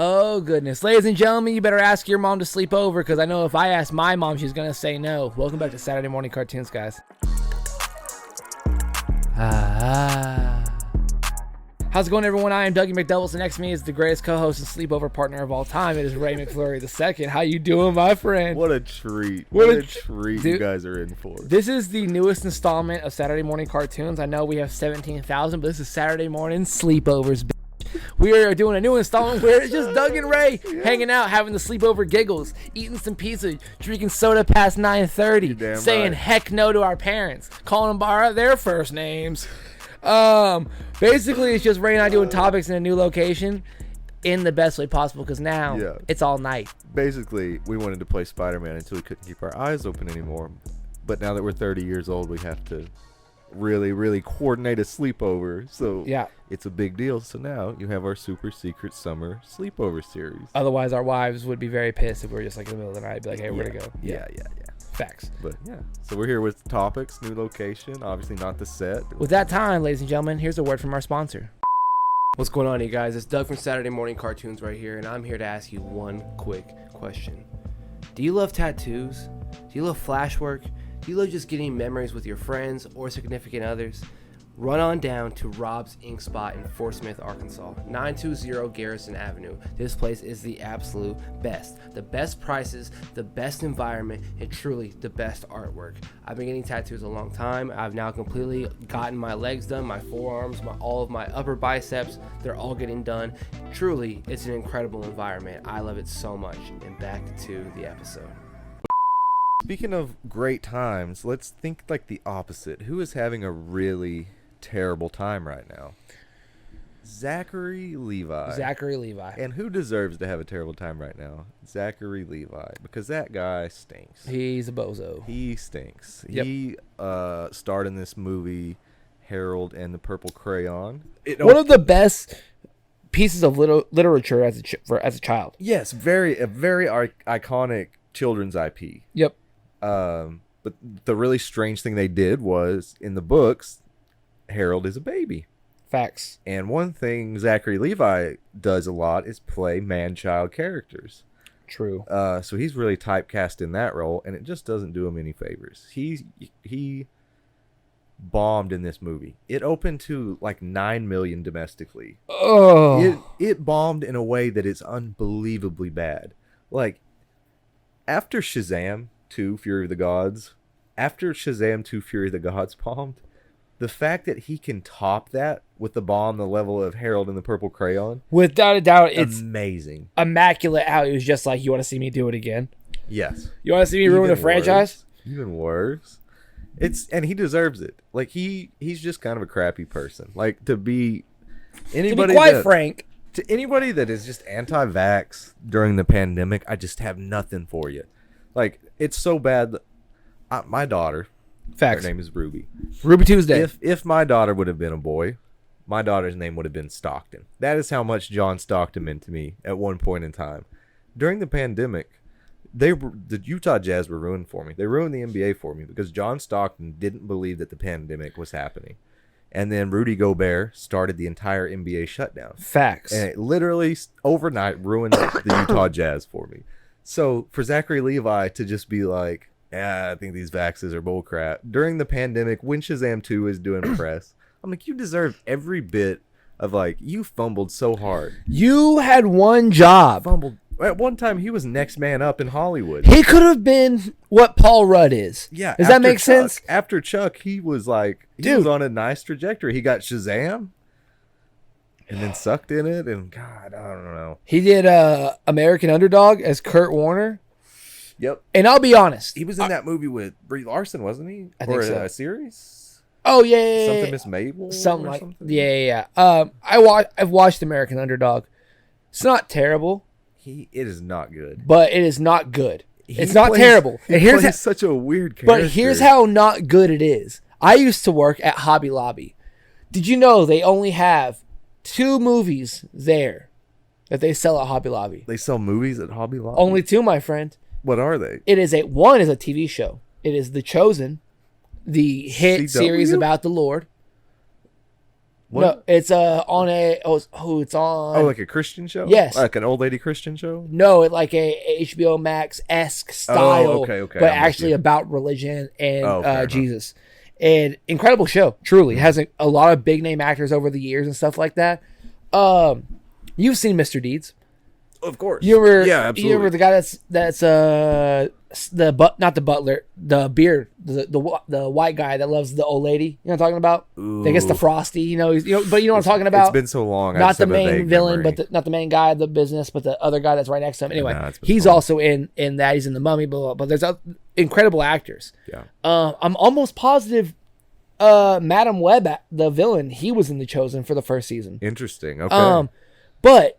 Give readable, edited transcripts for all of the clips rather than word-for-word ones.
Oh, goodness. Ladies and gentlemen, you better ask your mom to sleep over, because I know if I ask my mom, she's going to say no. Welcome back to Saturday Morning Cartoons, guys. How's it going, everyone? I am Dougie McDoubles, and next to me is the greatest co-host and sleepover partner of all time. It is Ray McFlurry II. How you doing, my friend? What a treat. What a treat you guys are in for. This is the newest installment of Saturday Morning Cartoons. I know we have 17,000, but this is Saturday Morning Sleepovers. We are doing a new installment where it's just Doug and Ray hanging out, having the sleepover giggles, eating some pizza, drinking soda past 9:30, saying heck no to our parents, calling them by their first names. Basically, it's just Ray and I doing topics in a new location in the best way possible, because now it's all night. Basically, we wanted to play Spider-Man until we couldn't keep our eyes open anymore. But now that we're 30 years old, we have to really coordinate a sleepover. So it's a big deal. So now you have our super secret summer sleepover series. Otherwise, our wives would be very pissed if we were just like in the middle of the night, be like, hey, where to go? Yeah. Facts. But so we're here with topics, new location, obviously not the set. With that time, ladies and gentlemen, here's a word from our sponsor. What's going on, you guys? It's Doug from Saturday Morning Cartoons right here, and I'm here to ask you one quick question. Do you love tattoos? Do you love flash work? Do you love just getting memories with your friends or significant others? Run on down to Rob's Ink Spot in Fort Smith, Arkansas, 920 Garrison Avenue. This place is the absolute best. The best prices, the best environment, and truly the best artwork. I've been getting tattoos a long time. I've now completely gotten my legs done, my forearms, all of my upper biceps. They're all getting done. Truly, it's an incredible environment. I love it so much. And back to the episode. Speaking of great times, let's think like the opposite. Who is having a really terrible time right now? Zachary Levi. And who deserves to have a terrible time right now? Zachary Levi, because that guy stinks. He's a bozo. He stinks. Yep. He starred in this movie Harold and the Purple Crayon. One of the best pieces of literature as a child. Yes, a very iconic children's IP. Yep. But the really strange thing they did was, in the books, Harold is a baby. Facts. And one thing Zachary Levi does a lot is play man-child characters. True. So he's really typecast in that role, and it just doesn't do him any favors. He bombed in this movie. It opened to like 9 million domestically. Oh. It bombed in a way that is unbelievably bad. Like, after Shazam 2 Fury of the Gods, bombed, the fact that he can top that with the bomb the level of Harold and the Purple Crayon, without a doubt, it's amazing. Immaculate how he was just like, you want to see me do it again? Yes. You want to see me ruin a franchise? Even worse. And he deserves it. Like, he's just kind of a crappy person. Like, to be quite frank, to anybody that is just anti-vax during the pandemic, I just have nothing for you. Like, it's so bad. My daughter, facts. Her name is Ruby. Ruby Tuesday. If my daughter would have been a boy, my daughter's name would have been Stockton. That is how much John Stockton meant to me at one point in time. During the pandemic, the Utah Jazz were ruined for me. They ruined the NBA for me because John Stockton didn't believe that the pandemic was happening. And then Rudy Gobert started the entire NBA shutdown. Facts. And it literally overnight ruined the Utah Jazz for me. So for Zachary Levi to just be like, I think these vaxes are bullcrap during the pandemic when Shazam 2 is doing press, I'm like, you deserve every bit of, like, you fumbled so hard. You had one job. Fumbled. At one time, he was next man up in Hollywood. He could have been what Paul Rudd is. Yeah. Does that make sense? After Chuck, he was like, he was on a nice trajectory. He got Shazam and then sucked in it. And God, I don't know. He did American Underdog as Kurt Warner. Yep. And I'll be honest. He was in that movie with Brie Larson, wasn't he? I think so. A series? Oh, yeah. Something Miss Mabel? Something. Yeah. I've watched American Underdog. It's not terrible. It is not good. But it is not good. It's not terrible. And here's such a weird character. But here's how not good it is. I used to work at Hobby Lobby. Did you know they only have 2 movies there that they sell at Hobby Lobby? They sell movies at Hobby Lobby? Only 2, my friend. What are they? One is a TV show. It is The Chosen, the hit series about the Lord. What? No, it's on a it's on. Oh, like a Christian show? Yes. Like an old lady Christian show? No, it like a HBO Max-esque style. Oh, okay. But I'm with actually you. about religion and fair enough. Jesus. And incredible show, truly. It has a lot of big name actors over the years and stuff like that. You've seen Mr. Deeds. Of course. You ever? Yeah, absolutely. You ever the guy that's not the butler, the beard, the white guy that loves the old lady. You know what I'm talking about? That gets the frosty. You know, but you know what I'm talking about. It's been so long. Not the main villain, but not the main guy of the business, but the other guy that's right next to him. Anyway, he's also in that. He's in the Mummy, blah, blah, but there's incredible actors. Yeah. I'm almost positive. Madam Web, the villain, he was in The Chosen for the first season. Interesting. Okay. But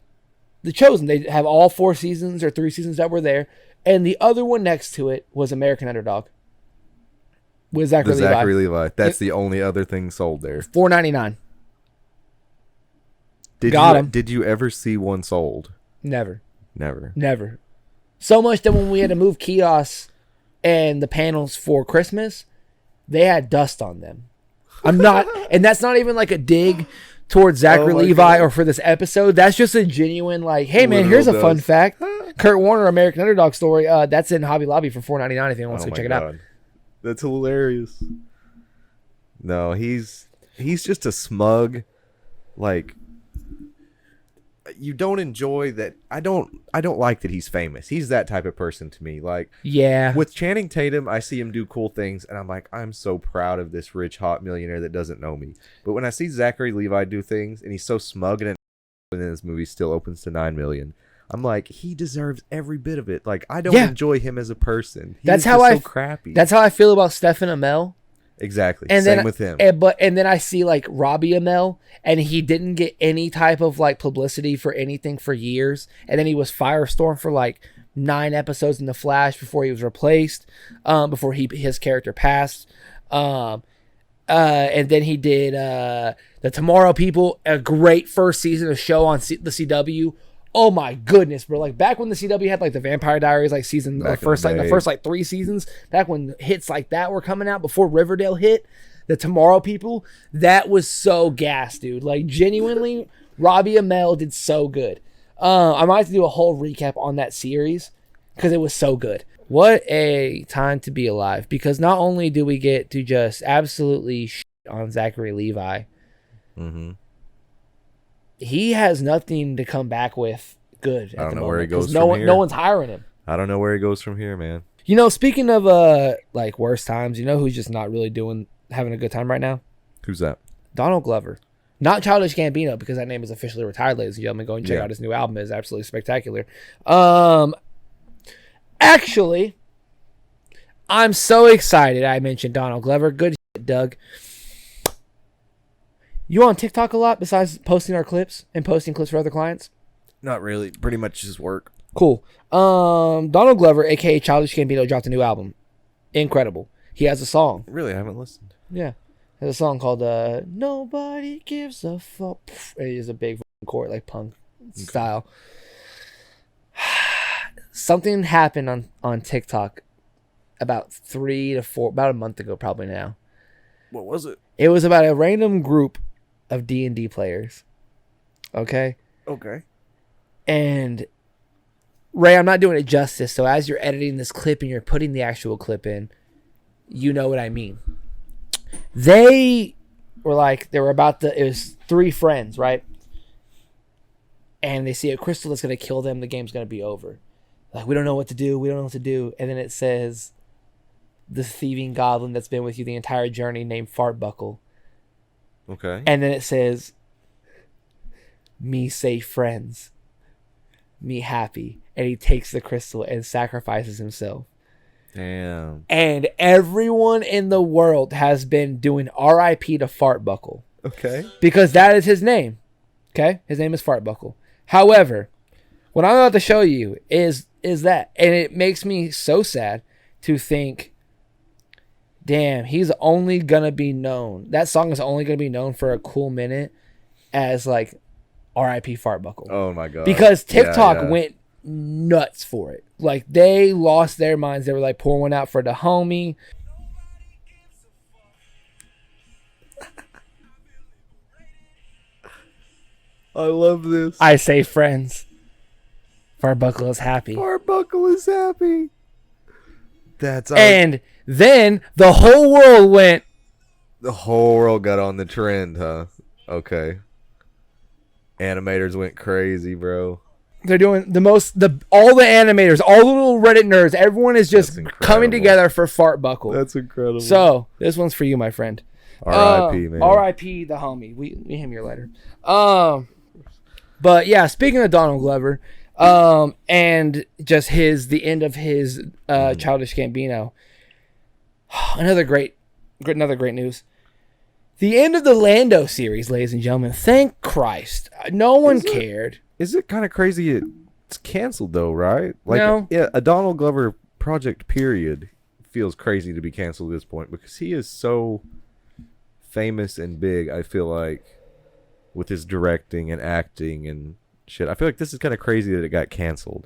The Chosen, they have all 4 seasons or 3 seasons that were there, and the other one next to it was American Underdog with Zachary Levi. Zachary Levi. That's the only other thing sold there. $4.99. Got him. Did you ever see one sold? Never. So much that when we had to move kiosks and the panels for Christmas, they had dust on them. I'm not, and that's not even like a dig towards Zachary Levi or for this episode. That's just a genuine like, hey man, here's a fun fact. Kurt Warner American Underdog story. That's in Hobby Lobby for $4.99 if anyone wants to check it out. That's hilarious. No, he's just a smug, like, you don't enjoy that. I don't like that he's famous. He's that type of person to me. Like, yeah, with Channing Tatum, I see him do cool things, and I'm like, I'm so proud of this rich hot millionaire that doesn't know me. But when I see Zachary Levi do things, and he's so smug, and then this movie still opens to 9 million, I'm like, he deserves every bit of it. Like, I don't enjoy him as a person. He's so crappy. That's how I feel about Stephen Amell. Exactly. And Same with him. And then I see like Robbie Amell, and he didn't get any type of like publicity for anything for years. And then he was Firestorm for like 9 episodes in The Flash before he was replaced, before his character passed. And then he did The Tomorrow People, a great first season of show on the CW. Oh my goodness, bro! Like back when the CW had like the Vampire Diaries, like the first like 3 seasons, back when hits like that were coming out before Riverdale hit, The Tomorrow People, that was so gas, dude. Like genuinely, Robbie Amell did so good. I might have to do a whole recap on that series because it was so good. What a time to be alive! Because not only do we get to just absolutely shit on Zachary Levi. Mm-hmm. He has nothing to come back with good. I don't know where he goes from here. No one's hiring him. I don't know where he goes from here, man. You know, speaking of like worst times, you know who's just not really having a good time right now? Who's that? Donald Glover. Not Childish Gambino, because that name is officially retired, ladies and gentlemen. Go and check out his new album. It's absolutely spectacular. Actually, I'm so excited I mentioned Donald Glover. Good shit, Doug. You on TikTok a lot besides posting our clips and posting clips for other clients? Not really. Pretty much just work. Cool. Donald Glover, a.k.a. Childish Gambino, dropped a new album. Incredible. He has a song. Really? I haven't listened. Yeah. He has a song called Nobody Gives a Fuck. It is a big chord, like punk style. Something happened on TikTok about about a month ago, probably now. What was it? It was about a random group of D&D players. Okay? Okay. And Ray, I'm not doing it justice, so as you're editing this clip and you're putting the actual clip in, you know what I mean. They were like, it was 3 friends, right? And they see a crystal that's going to kill them, the game's going to be over. Like, we don't know what to do, And then it says, the thieving goblin that's been with you the entire journey named Fartbuckle. Okay. And then it says, me say friends, me happy. And he takes the crystal and sacrifices himself. Damn. And everyone in the world has been doing RIP to Fartbuckle. Okay. Because that is his name. Okay? His name is Fartbuckle. However, what I'm about to show you is that. And it makes me so sad to think, damn, he's only going to be known. That song is only going to be known for a cool minute as like RIP Fartbuckle. Oh my God. Because TikTok went nuts for it. Like they lost their minds. They were like, pour one out for the homie. I love this. I say friends. Farbuckle is happy. Farbuckle is happy. That's and then the whole world went. The whole world got on the trend, huh? Okay. Animators went crazy, bro. They're doing all the animators, all the little Reddit nerds, everyone is just coming together for Fartbuckle. That's incredible. So this one's for you, my friend. R.I.P. Man. R.I.P. the homie. We him your letter. But yeah, speaking of Donald Glover, and just the end of his Childish Gambino. Another great news. The end of the Lando series, ladies and gentlemen. Thank Christ. No one cared. Is it kind of crazy it's canceled, though, right? Like, no. Yeah, a Donald Glover project, period, feels crazy to be canceled at this point because he is so famous and big, I feel like, with his directing and acting and shit. I feel like this is kind of crazy that it got canceled.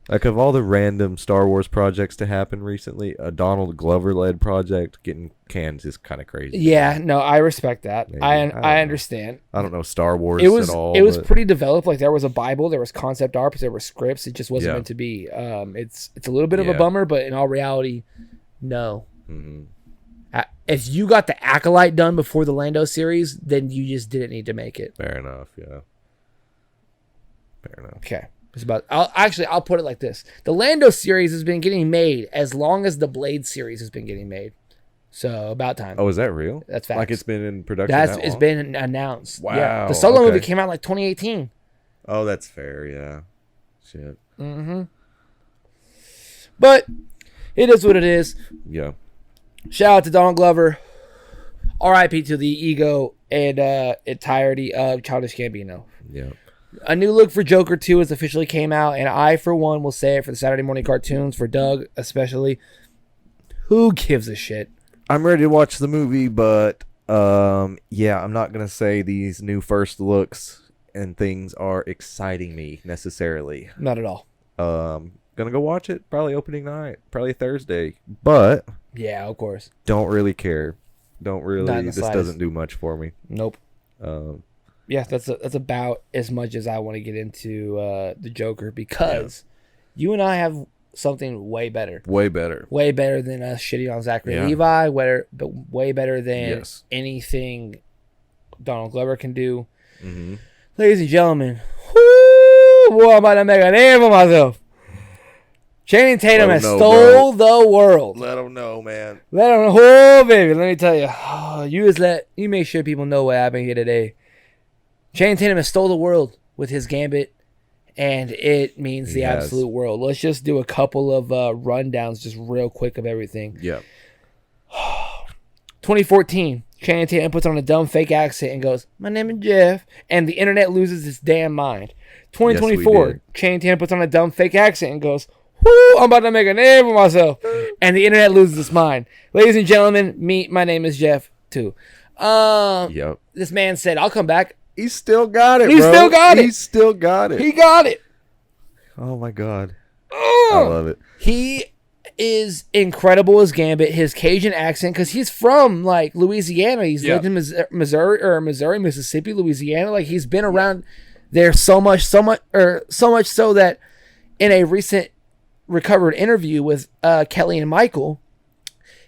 Like, of all the random Star Wars projects to happen recently, a Donald Glover-led project getting canned is kind of crazy. Yeah, no, I respect that. I understand. I don't know Star Wars at all. It was pretty developed. Like, there was a Bible, there was concept art, there were scripts. It just wasn't meant to be. It's a little bit of a bummer, but in all reality, no. Mm-hmm. If you got the Acolyte done before the Lando series, then you just didn't need to make it. Fair enough, yeah. Fair enough. Okay. I'll put it like this. The Lando series has been getting made as long as the Blade series has been getting made. So about time. Oh, is that real? That's facts. Like it's been in production It's been announced. Wow. Yeah. The Solo movie came out like 2018. Oh, that's fair, yeah. Shit. Mm-hmm. But it is what it is. Yeah. Shout out to Donald Glover. R.I.P. to the ego and entirety of Childish Gambino. Yeah. A new look for Joker 2 has officially came out, and I, for one, will say it for the Saturday morning cartoons, for Doug especially. Who gives a shit? I'm ready to watch the movie, but yeah, I'm not going to say these new first looks and things are exciting me necessarily. Not at all. Gonna go watch it, probably opening night, probably Thursday, but yeah, of course. Don't really care. Don't really. This slightest. Doesn't do much for me. Nope. Yeah, that's about as much as I want to get into the Joker because you and I have something way better. Way better. Way better than us shitting on Zachary Levi. But way better than anything Donald Glover can do. Mm-hmm. Ladies and gentlemen, boy, I'm about to make a name for myself. Channing Tatum has stole the world. Let them know, man. Let them know. Oh, baby, let me tell you. You make sure people know what happened here today. Channing Tatum has stole the world with his gambit, and it means the absolute world. Let's just do a couple of rundowns just real quick of everything. Yeah. 2014, Channing Tatum puts on a dumb fake accent and goes, "My name is Jeff," and the internet loses its damn mind. 2024, Channing Tatum puts on a dumb fake accent and goes, "Woo, I'm about to make a name for myself," and the internet loses its mind. Ladies and gentlemen, my name is Jeff too. This man said, "I'll come back." He still got it, He still got it. He still got it. He got it. Oh, my God. I love it. He is incredible as Gambit. His Cajun accent, because he's from, like, Louisiana. He's lived in Missouri, Mississippi, Louisiana. Like, he's been around there so much so that in a recent recovered interview with Kelly and Michael,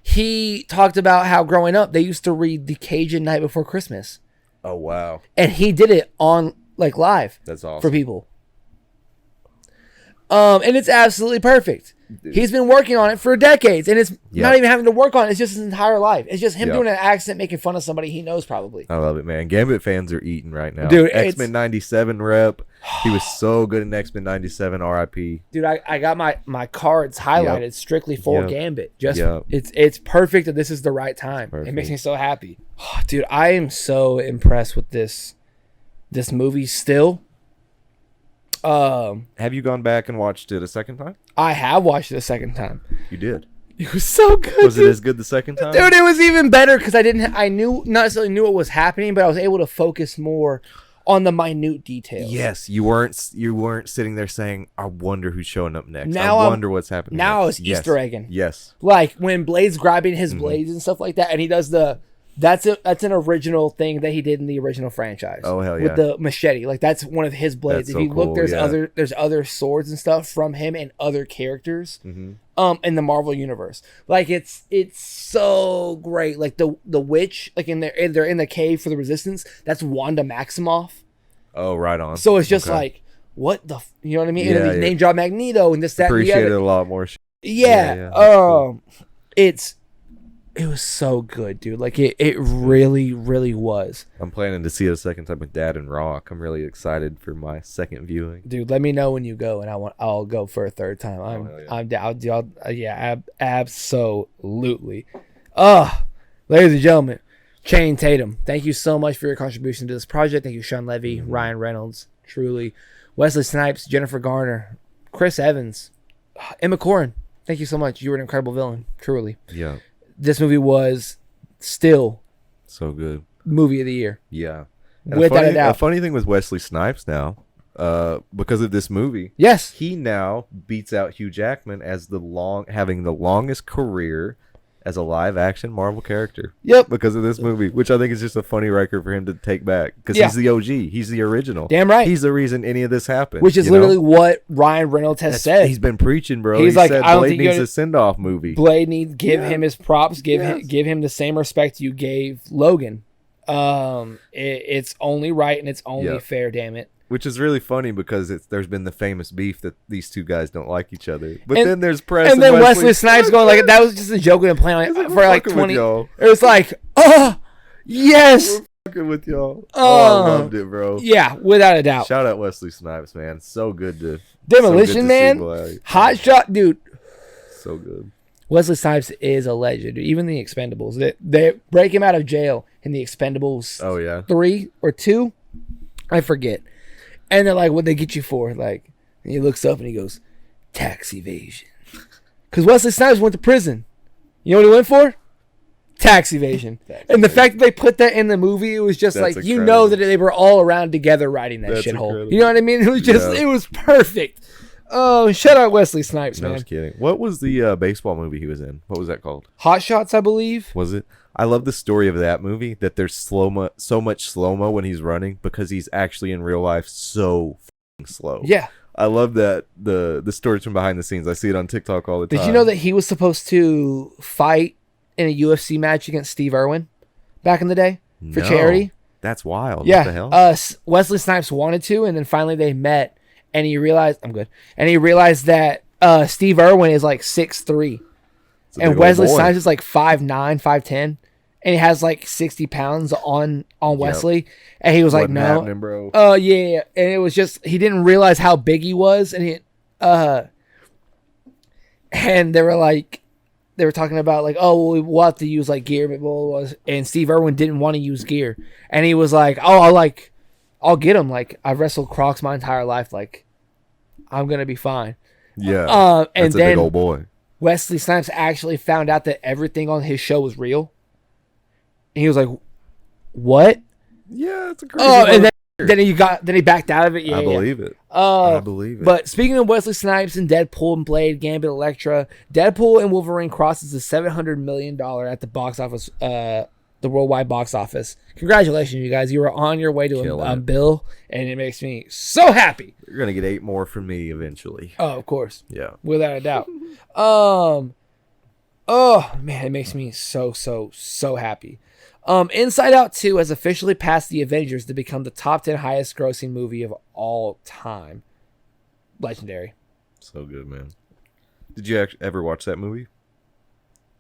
he talked about how growing up, they used to read the Cajun Night Before Christmas. Oh, wow. And he did it on, like, live. That's awesome. For people. And it's absolutely perfect. Dude. He's been working on it for decades, and it's not even having to work on it. It's just his entire life. It's just him doing an accent, making fun of somebody he knows probably. I love it, man. Gambit fans are eating right now. Dude, X-Men 97 rep. He was so good in X-Men 97, RIP. Dude, I got my cards highlighted strictly for Gambit. Just it's perfect that this is the right time. Perfect. It makes me so happy. Oh, dude, I am so impressed with this movie still. Have you gone back and watched it a second time? I have watched it a second time. You did. It was so good. Was it as good the second time? Dude, it was even better because I not necessarily knew what was happening, but I was able to focus more on the minute details. Yes, you weren't sitting there saying, "I wonder who's showing up next. I wonder what's happening." Now it's Easter egging. Yes. Like when Blade's grabbing his blades and stuff like that, and he does the That's an original thing that he did in the original franchise. Oh hell yeah! With the machete, like that's one of his blades. That's If so you look, cool, there's other swords and stuff from him and other characters, in the Marvel universe. Like it's so great. Like the witch, like they're in the cave for the Resistance. That's Wanda Maximoff. Oh, right on. So it's just like what the, you know what I mean? And then name drop Magneto and this that. Appreciate it a lot more. Yeah. Cool. It was so good, dude. Like it really, really was. I'm planning to see it a second time with Dad and Rock. I'm really excited for my second viewing. Dude, let me know when you go, and I'll go for a third time. I'm down. Absolutely. Ladies and gentlemen, Channing Tatum, thank you so much for your contribution to this project. Thank you, Sean Levy, Ryan Reynolds, truly, Wesley Snipes, Jennifer Garner, Chris Evans, Emma Corrin. Thank you so much. You were an incredible villain, truly. Yeah. This movie was still so good. Movie of the year. Yeah. And Without a doubt. A funny thing with Wesley Snipes now, because of this movie, yes, he now beats out Hugh Jackman as having the longest career as a live action Marvel character. Yep. Because of this movie, which I think is just a funny record for him to take back. Because he's the OG. He's the original. Damn right. He's the reason any of this happened. Which is literally what Ryan Reynolds has said. He's been preaching, bro. He's like, said I don't Blade think needs a send-off movie. Blade needs give him his props. Give him the same respect you gave Logan. It's only right and it's only fair. Damn it. Which is really funny because there's been the famous beef that these two guys don't like each other. But then there's press. And then Wesley Snipes going like, that was just a joke and playing like, for like 20. It was like, yes. We're fucking with y'all. I loved it, bro. Yeah, without a doubt. Shout out Wesley Snipes, man. So good to Demolition Man. Hot shot, dude. So good. Wesley Snipes is a legend, dude. Even the Expendables. They break him out of jail in the Expendables. Oh, yeah. 3 or 2. I forget. And they're like, what'd they get you for? Like, and he looks up and he goes, tax evasion. Because Wesley Snipes went to prison. You know what he went for? Tax evasion. And the fact that they put that in the movie, it was just like, incredible. You know that they were all around together writing that shithole. You know what I mean? It was just, it was perfect. Oh, shout out Wesley Snipes, man. No, I was kidding. What was the baseball movie he was in? What was that called? Hot Shots, I believe. Was it? I love the story of that movie, that there's so much slow-mo when he's running because he's actually in real life so slow. Yeah. I love that, the stories from behind the scenes. I see it on TikTok all the time. Did you know that he was supposed to fight in a UFC match against Steve Irwin back in the day for charity? That's wild. Yeah. What the hell? Wesley Snipes wanted to, and then finally they met, and he realized, I'm good, and he realized that Steve Irwin is like 6'3", and Wesley Snipes is like 5'9", 5'10", and he has like 60 pounds on Wesley, and he was like, "No, bro." Yeah, and it was just he didn't realize how big he was, and and they were talking about like, "Oh, well, we'll have to use like gear," blah, blah, blah. And Steve Irwin didn't want to use gear, and he was like, "Oh, I'll get him. Like I've wrestled Crocs my entire life. Like I'm gonna be fine." Yeah, and that's a then big old boy. Wesley Snipes actually found out that everything on his show was real. And he was like, "What?" Yeah, it's a crazy. And then he backed out of it. Yeah, I believe it. I believe it. But speaking of Wesley Snipes and Deadpool and Blade, Gambit, Elektra, Deadpool and Wolverine crosses the $700 million at the box office, the worldwide box office. Congratulations, you guys! You were on your way to a bill, and it makes me so happy. You're gonna get 8 more from me eventually. Oh, of course. Yeah, without a doubt. Oh man, it makes me so happy. Inside Out 2 has officially passed The Avengers to become the top 10 highest grossing movie of all time. Legendary. So good, man. Did you ever watch that movie?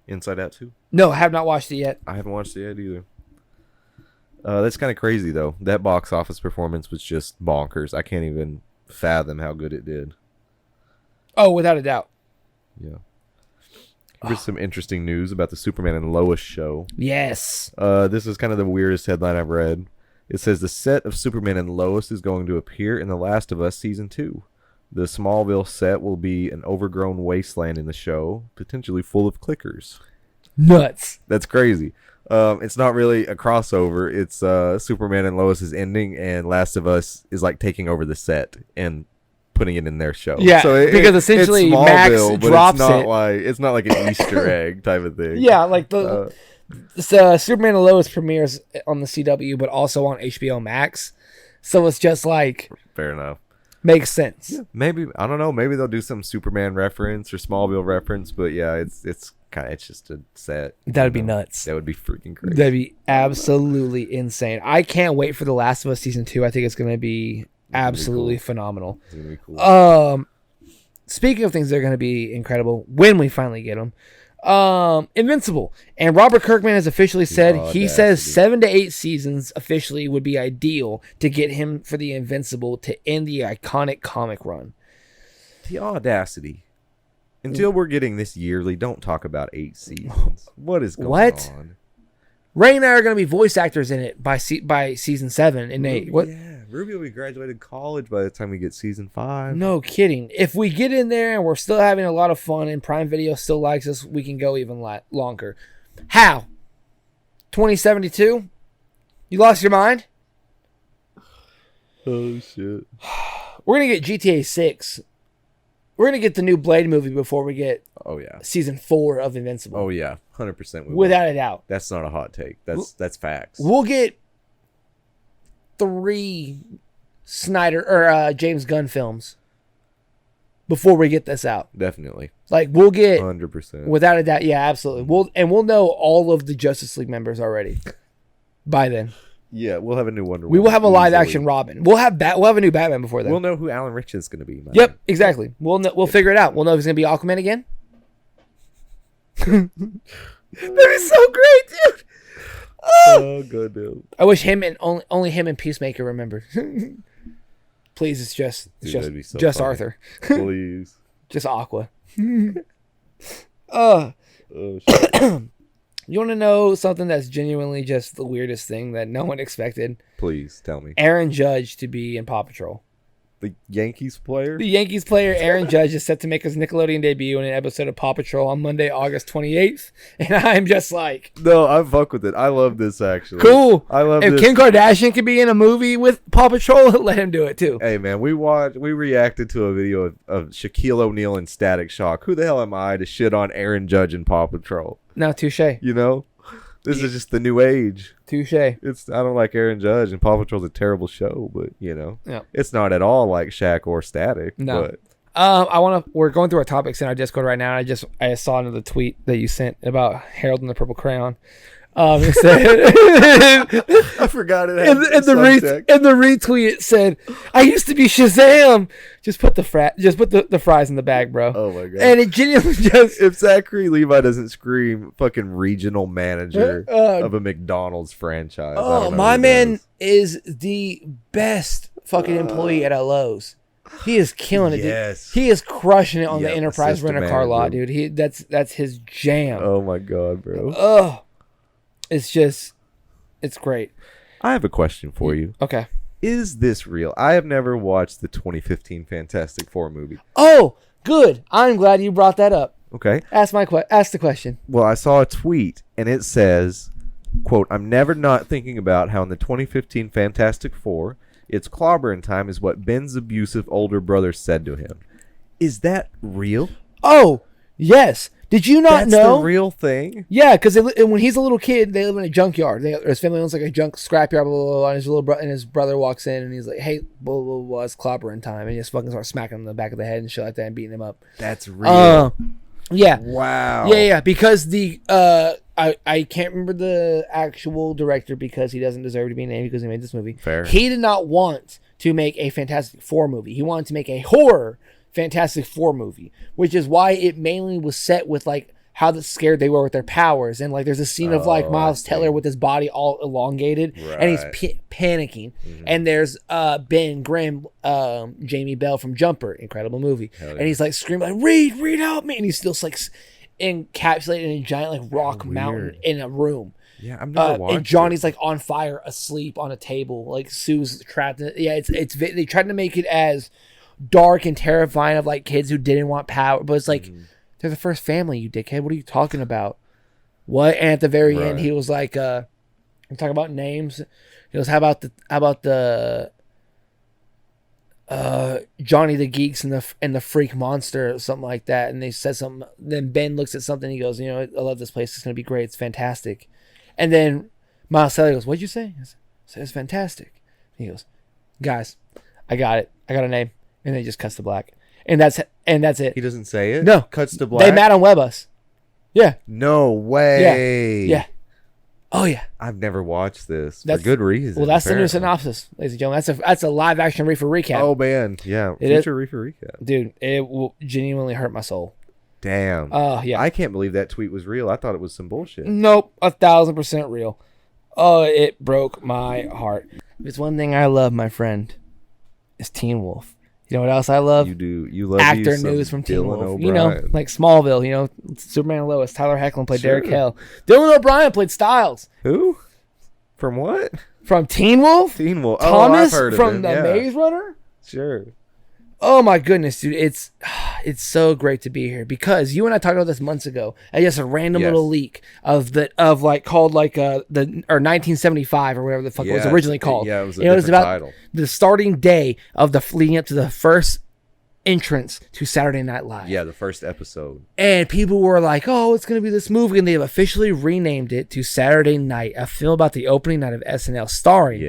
Inside Out 2? No, I have not watched it yet. I haven't watched it yet either. That's kind of crazy, though. That box office performance was just bonkers. I can't even fathom how good it did. Oh, without a doubt. Yeah. Here's some interesting news about the Superman and Lois show. Yes. This is kind of the weirdest headline I've read. It says the set of Superman and Lois is going to appear in The Last of Us Season 2. The Smallville set will be an overgrown wasteland in the show, potentially full of clickers. Nuts. That's crazy. It's not really a crossover. It's Superman and Lois is ending, and Last of Us is like taking over the set and putting it in their show. Yeah, so because essentially Max drops it's not like an Easter egg type of thing. Yeah, like the Superman and Lois premieres on the CW, but also on HBO Max. So it's just like Fair enough. makes sense. Yeah, maybe I don't know. Maybe they'll do some Superman reference or Smallville reference. But yeah, it's just a set. That'd be nuts. That would be freaking crazy. That'd be absolutely insane. I can't wait for The Last of Us season 2. I think it's gonna be absolutely phenomenal. It's gonna be cool. Speaking of things that are going to be incredible when we finally get them, Invincible. And Robert Kirkman has officially said, he says 7 to 8 seasons officially would be ideal to get him for the Invincible to end the iconic comic run. The audacity. Until we're getting this yearly, don't talk about 8 seasons. What is going on? Ray and I are going to be voice actors in it by season 7 and 8. What? Yeah, Ruby will be graduated college by the time we get season 5. No kidding. If we get in there and we're still having a lot of fun and Prime Video still likes us, we can go even longer. How? 2072? You lost your mind? Oh, shit. We're going to get GTA 6. We're going to get the new Blade movie before we get season 4 of Invincible. Oh, yeah. 100% without a doubt. That's not a hot take. That's facts. We'll get 3 Snyder or James Gunn films before we get this out. Definitely. Like we'll get 100%. Without a doubt. Yeah, absolutely. We'll know all of the Justice League members already by then. Yeah, we'll have a new Wonder Woman. We will have a live action Robin. We'll have a new Batman before then. We'll know who Alan Rich is going to be. Yep, exactly. We'll figure it out. We'll know if he's going to be Aquaman again. That'd be so great, dude. Oh, good dude. I wish him and only him and Peacemaker remembered. Please, it's just funny. Arthur. Please. Just Aqua. Oh shit. You want to know something that's genuinely just the weirdest thing that no one expected? Please tell me. Aaron Judge to be in Paw Patrol. The Yankees player? The Yankees player Aaron Judge is set to make his Nickelodeon debut in an episode of Paw Patrol on Monday, August 28th. And I'm just like... No, I fuck with it. I love this, actually. Cool. I love if this. Kim Kardashian could be in a movie with Paw Patrol, let him do it, too. Hey, man, we reacted to a video of Shaquille O'Neal in Static Shock. Who the hell am I to shit on Aaron Judge in Paw Patrol? No, touche. You know? This is just the new age. Touche. I don't like Aaron Judge, and Paw Patrol's a terrible show, but it's not at all like Shaq or Static. No. But. We're going through our topics in our Discord right now. And I saw another tweet that you sent about Harold and the Purple Crayon. It said, I forgot it. In the retweet, it said, "I used to be Shazam." Just put the fries in the bag, bro. Oh my god! And it genuinely just. If Zachary Levi doesn't scream fucking regional manager of a McDonald's franchise, oh, my man is the best fucking employee at LOIS. He is killing it. Yes. Dude. He is crushing it on the Enterprise rent-a-car lot, dude. That's his jam. Oh my god, bro. Oh. It's great. I have a question for you. Okay. Is this real? I have never watched the 2015 Fantastic Four movie. Oh, good. I'm glad you brought that up. Okay. Ask the question. Well, I saw a tweet, and it says, quote, "I'm never not thinking about how in the 2015 Fantastic Four, it's clobbering time is what Ben's abusive older brother said to him." Is that real? Oh, yes. Did you not know? That's the real thing? Yeah, because when he's a little kid, they live in a junkyard. His family owns like a junk scrapyard, blah, blah, blah, and his brother walks in and he's like, "Hey, blah, blah, blah, it's clobbering time." And he just fucking starts smacking him in the back of the head and shit like that and beating him up. That's real. Yeah. Wow. Yeah, because I can't remember the actual director because he doesn't deserve to be named because he made this movie. Fair. He did not want to make a Fantastic Four movie. He wanted to make a horror Fantastic Four movie, which is why it mainly was set with like how scared they were with their powers, and like there's a scene of like Miles Teller with his body all elongated, and he's panicking, and there's Ben Grimm, Jamie Bell from Jumper, incredible movie, and he's like screaming like Reed help me, and he's still like encapsulated in a giant like rock mountain in a room. Yeah, I've never watched. And Johnny's like on fire, asleep on a table, like Sue's trapped in it. Yeah, they tried to make it as dark and terrifying of like kids who didn't want power, but it's like they're the first family, you dickhead. What are you talking about? What? And at the very end, he was like, I'm talking about names. He goes, how about the Johnny the Geeks and the Freak Monster or something like that. And they said something. Then Ben looks at something. He goes, I love this place. It's gonna be great. It's fantastic. And then Miles Teller goes, "What'd you say?" I said, "It's fantastic." And he goes, "Guys, I got it. I got a name." And then he just cuts to black. And that's it. He doesn't say it? No. Cuts to black? They Madam Web us. Yeah. No way. Yeah. Oh, yeah. I've never watched this for good reason. Well, that's apparently. the new synopsis, ladies and gentlemen. That's a live action Reefer recap. Oh, man. Yeah. Future Reefer recap. Dude, it will genuinely hurt my soul. Damn. Yeah. I can't believe that tweet was real. I thought it was some bullshit. Nope. 1,000% real. Oh, it broke my heart. If it's one thing I love, my friend, it's Teen Wolf. You know what else I love? You do. You love actor news from Teen Wolf. O'Brien. You know, like Smallville. You know, Superman and Lois. Tyler Hoechlin played Derek Hale. Dylan O'Brien played Styles. Who? From what? From Teen Wolf. Teen Wolf. Thomas I've heard of from him. the Maze Runner. Sure. Oh my goodness, dude! It's so great to be here because you and I talked about this months ago. And just a random little leak called 1975 or whatever the fuck it was originally called. Yeah, it was a different about title. The starting day of the leading up to the first entrance to Saturday Night Live. Yeah, the first episode. And people were like, "Oh, it's gonna be this movie," and they have officially renamed it to Saturday Night, a film about the opening night of SNL, starring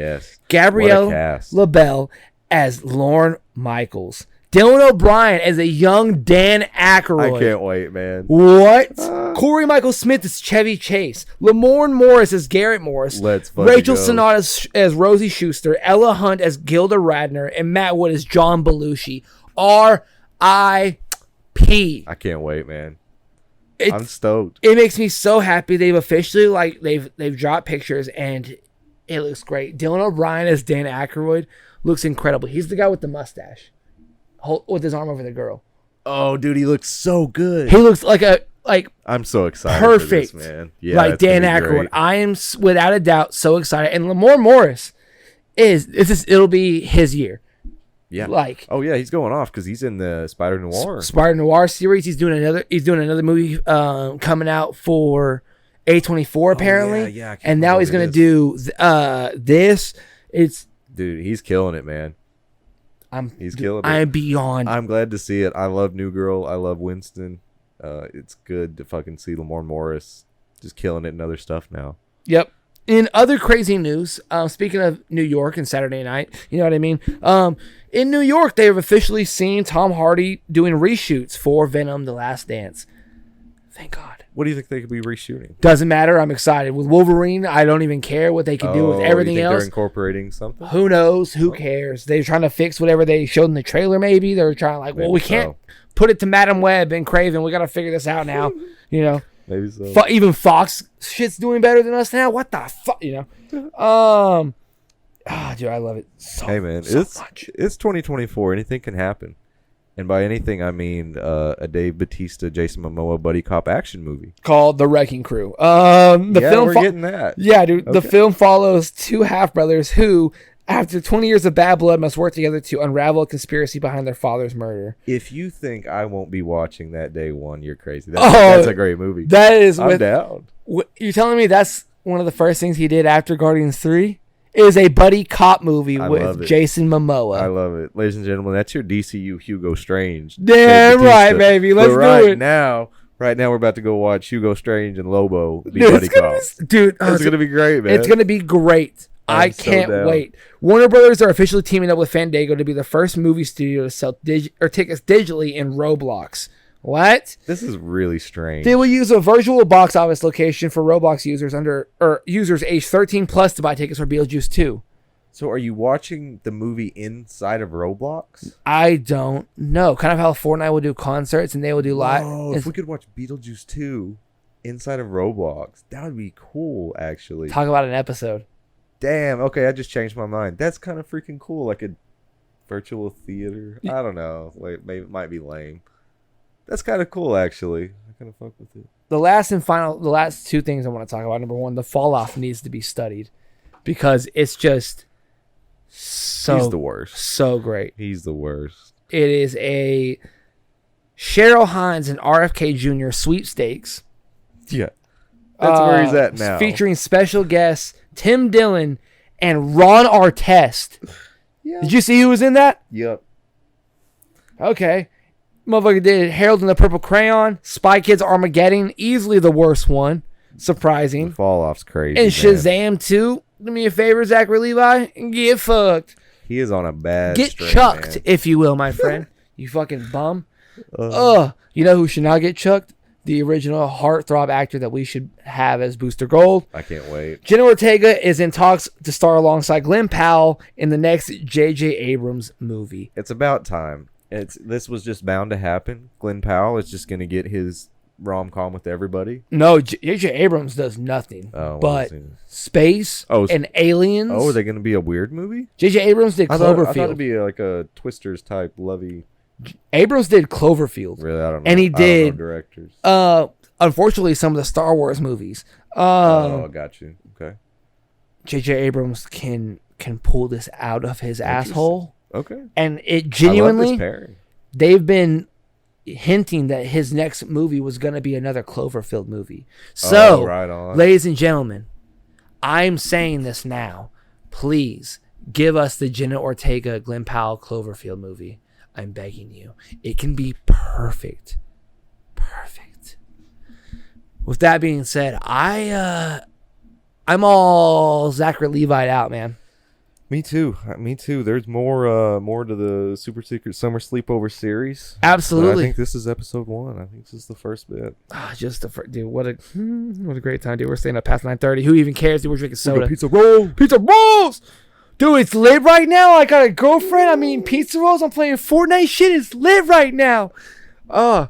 Gabrielle LaBelle as Lorne Michaels, Dylan O'Brien as a young Dan Aykroyd. I can't wait, man. What? Corey Michael Smith as Chevy Chase, Lamorne Morris as Garrett Morris, Rachel Sennott as Rosie Schuster, Ella Hunt as Gilda Radner, and Matt Wood as John Belushi. R.I.P. I can't wait, man. I'm stoked. It makes me so happy. They've officially they've dropped pictures and it looks great. Dylan O'Brien as Dan Aykroyd looks incredible. He's the guy with the mustache, with his arm over the girl. Oh, dude, he looks so good. He looks like I'm so excited. Perfect, for this, man. Yeah, like Dan Aykroyd. I am without a doubt so excited. And Lamorne Morris it'll be his year. Yeah. Oh yeah, he's going off because he's in the Spider Noir series. He's doing another movie coming out for A24 apparently. Yeah. And now he's gonna do this. Dude, he's killing it, man. He's killing it. I am beyond. I'm glad to see it. I love New Girl. I love Winston. It's good to fucking see Lamorne Morris just killing it in other stuff now. Yep. In other crazy news, speaking of New York and Saturday night, you know what I mean? In New York, they have officially seen Tom Hardy doing reshoots for Venom: The Last Dance. Thank God. What do you think they could be reshooting? Doesn't matter. I'm excited. With Wolverine, I don't even care what they can do with everything else. They're incorporating something? Who knows? Who cares? They're trying to fix whatever they showed in the trailer, maybe. They're trying we can't put it to Madam Web and Craven. We got to figure this out now. You know? Maybe so. Even Fox shit's doing better than us now. What the fuck? You know? Dude, I love it so much. Hey, man, it's 2024. Anything can happen. And by anything, I mean a Dave Bautista, Jason Momoa buddy cop action movie called The Wrecking Crew. Film we're getting that. Yeah, dude. Okay. The film follows two half-brothers who, after 20 years of bad blood, must work together to unravel a conspiracy behind their father's murder. If you think I won't be watching that day one, you're crazy. That's a great movie. That is. I'm down. You're telling me that's one of the first things he did after Guardians 3? Is a buddy cop movie with Jason Momoa. I love it. Ladies and gentlemen, that's your DCU Hugo Strange. Damn right, baby. Let's do it. Right now, we're about to go watch Hugo Strange and Lobo be buddy cops. Dude, it's going to be great, man. It's going to be great. I can't wait. Warner Brothers are officially teaming up with Fandango to be the first movie studio to sell tickets digitally in Roblox. What? This is really strange. They will use a virtual box office location for Roblox users users age 13 plus to buy tickets for Beetlejuice 2. So are you watching the movie inside of Roblox? I don't know. Kind of how Fortnite will do concerts and they will do live. Oh, if we could watch Beetlejuice 2 inside of Roblox, that would be cool, actually. Talk about an episode. Damn. Okay, I just changed my mind. That's kind of freaking cool. Like a virtual theater. I don't know. Like, maybe it might be lame. That's kind of cool, actually. I kind of fuck with it. The last two things I want to talk about. Number one, the fall off needs to be studied because it's just he's the worst. So great. He's the worst. It is a Cheryl Hines and RFK Jr. sweepstakes. Yeah. That's where he's at now. Featuring special guests Tim Dillon and Ron Artest. Yeah. Did you see who was in that? Yep. Okay. Motherfucker did Harold and the Purple Crayon, Spy Kids Armageddon, easily the worst one. surprising. The fall off's crazy. And man. Shazam 2, do me a favor, Zachary Levi, and get fucked. He is on a bad Get string, chucked, man. if you will, my friend. You fucking bum. You know who should not get chucked? The original heartthrob actor that we should have as Booster Gold. I can't wait. Jenna Ortega is in talks to star alongside Glen Powell in the next JJ Abrams movie. It's about time. This was just bound to happen. Glen Powell is just going to get his rom-com with everybody. No, JJ Abrams does nothing but space and aliens. Oh, are they going to be a weird movie? JJ Abrams did Cloverfield. I thought it'd be like a Twisters type lovey. Abrams did Cloverfield. Really, I don't know. And he did directors. Unfortunately, some of the Star Wars movies. I got you. Okay. JJ Abrams can pull this out of his asshole. Okay. And it genuinely, I love this pairing. They've been hinting that his next movie was going to be another Cloverfield movie. So, right on. Ladies and gentlemen, I'm saying this now. Please give us the Jenna Ortega, Glen Powell Cloverfield movie. I'm begging you. It can be perfect. Perfect. With that being said, I'm all Zachary Levi out, man. Me too. There's more to the Super Secret Summer Sleepover series. Absolutely. I think this is episode 1. I think this is the first bit. Just the first, dude. What a great time, dude. We're staying up past 9:30. Who even cares? Dude, we're drinking soda. Pizza rolls. Dude, it's lit right now. I got a girlfriend. I'm eating pizza rolls. I'm playing Fortnite. Shit is lit right now. Oh,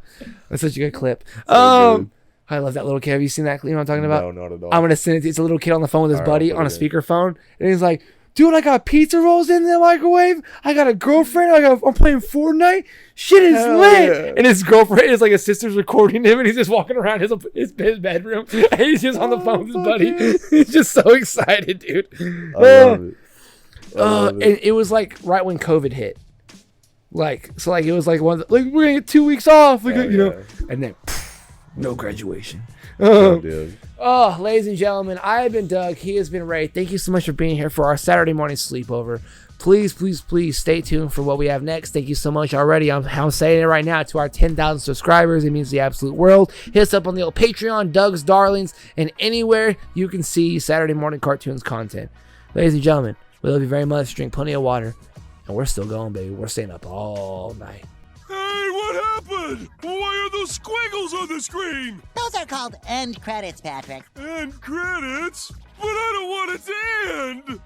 that's such a good clip. So I love that little kid. Have you seen that? You know what I'm talking about? No, not at all. I'm gonna send it to you. It's a little kid on the phone with his buddy on a it. speakerphone, and he's like, "Dude, I got pizza rolls in the microwave. I got a girlfriend. I'm playing Fortnite. Shit is lit." Yeah. And his girlfriend is like his sister's recording him, and he's just walking around his bedroom, and he's just on the phone with his buddy. He's just so excited, dude. I love it. And it was like right when COVID hit. It was like we're gonna get 2 weeks off, you know, and then no graduation. Ladies and gentlemen, I have been Doug. He has been Ray. Thank you so much for being here for our Saturday morning sleepover. Please, please, please stay tuned for what we have next. Thank you so much already. I'm saying it right now to our 10,000 subscribers. It means the absolute world. Hit us up on the old Patreon, Doug's Darlings, and anywhere you can see Saturday morning cartoons content. Ladies and gentlemen, we love you very much. Drink plenty of water. And we're still going, baby. We're staying up all night. Hey, what happened? Why are those squiggles on the screen? Those are called end credits, Patrick. End credits? But I don't want it to end!